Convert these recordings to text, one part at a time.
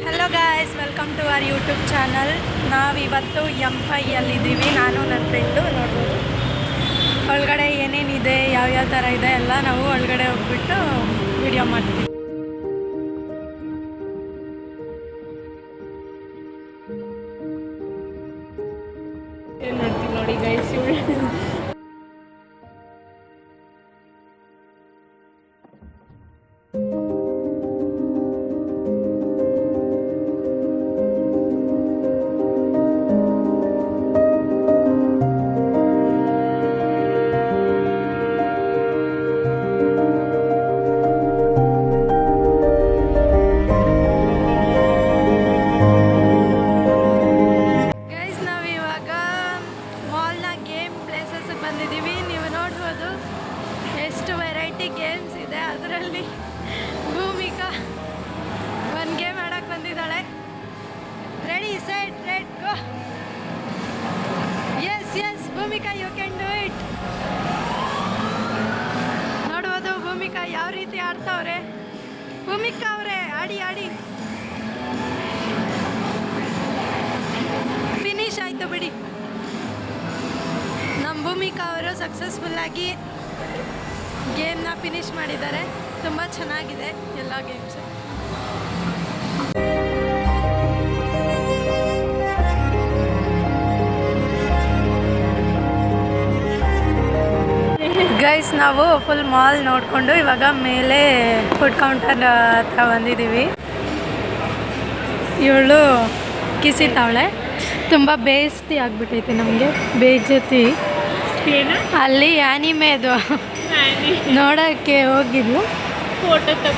Hello guys, welcome to our YouTube channel. ನಾವಿವತ್ತು M5ಯಲ್ಲಿದ್ದೀವಿ, ನಾನು ನನ್ನ ಫ್ರೆಂಡು. ನೋಡ್ಬೋದು ಒಳಗಡೆ ಏನೇನಿದೆ, ಯಾವ್ಯಾವ ಥರ ಇದೆ ಎಲ್ಲ ನಾವು ಒಳಗಡೆ ಹೋಗ್ಬಿಟ್ಟು ವಿಡಿಯೋ ಮಾಡ್ತೀವಿ. ಏನು ನೋಡ್ತೀವಿ ನೋಡಿ ಗೈಸ್, ಬಂದಿದ್ದೀವಿ. ನೀವು ನೋಡ್ಬೋದು ಎಷ್ಟು ವೆರೈಟಿ ಗೇಮ್ಸ್ ಇದೆ. ಅದರಲ್ಲಿ ಭೂಮಿಕಾ ಒಂದು ಗೇಮ್ ಆಡೋಕ್ಕೆ ಬಂದಿದ್ದಾಳೆ. Ready set red go. Yes Bhumika, you can do it. ನೋಡ್ಬೋದು ಭೂಮಿಕಾ ಯಾವ ರೀತಿ ಆಡ್ತಾವ್ರೆ. ಭೂಮಿಕಾ ಅವರೇ ಆಡಿ ಫಿನಿಶ್ ಆಯಿತು ಬಿಡಿ. ನಮ್ಮ ಭೂಮಿಕಾ ಅವರು ಸಕ್ಸಸ್ಫುಲ್ಲಾಗಿ ಗೇಮ್ನ ಫಿನಿಶ್ ಮಾಡಿದ್ದಾರೆ. ತುಂಬ ಚೆನ್ನಾಗಿದೆ ಎಲ್ಲ ಗೇಮ್ಸು. ಗೈಸ್, ನಾವು ಫುಲ್ ಮಾಲ್ ನೋಡಿಕೊಂಡು ಇವಾಗ ಮೇಲೆ ಫುಡ್ ಕೌಂಟರ್ ಹತ್ರ ಬಂದಿದ್ದೀವಿ. ಇವಳು ಕಿಸಿತಾವಳೆ. ತುಂಬ ಬೇಸ್ತಿ ಆಗಿಬಿಟ್ಟೈತೆ ನಮಗೆ, ಬೇಜತಿ. ಅಲ್ಲಿ ಆ್ಯನಿಮೇದು ನೋಡೋಕ್ಕೆ ಹೋಗಿದ್ಲು.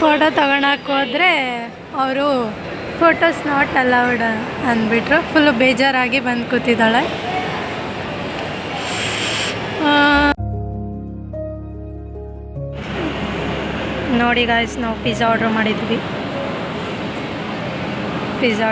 ಫೋಟೋ ತಗೊಳಕ್ಕೆ ಹೋದರೆ ಅವರು ಫೋಟೋಸ್ ನಾಟ್ ಅಲೌಡ್ ಅಂದ್ಬಿಟ್ರು. ಫುಲ್ಲು ಬೇಜಾರಾಗಿ ಬಂದು ಕೂತಿದ್ದಾಳೆ. ನೋಡಿ ಗಾಯ್ಸ್, ನಾವು ಪಿಜ್ಜಾ ಆರ್ಡ್ರ್ ಮಾಡಿದ್ವಿ. ಪಿಜ್ಜಾ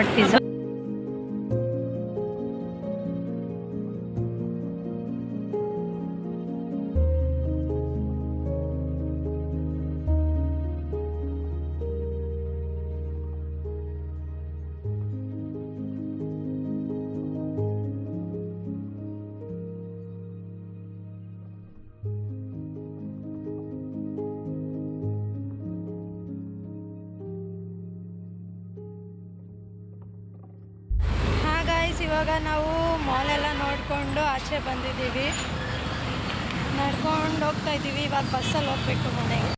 ಇವಾಗ ನಾವು ಮಾಲೆಲ್ಲ ನೋಡಿಕೊಂಡು ಆಚೆ ಬಂದಿದ್ದೀವಿ. ನಡ್ಕೊಂಡು ಹೋಗ್ತಾ ಇದ್ದೀವಿ. ಇವಾಗ ಬಸ್ಸಲ್ಲಿ ಹೋಗ್ಬೇಕು ಮನೆಗೆ.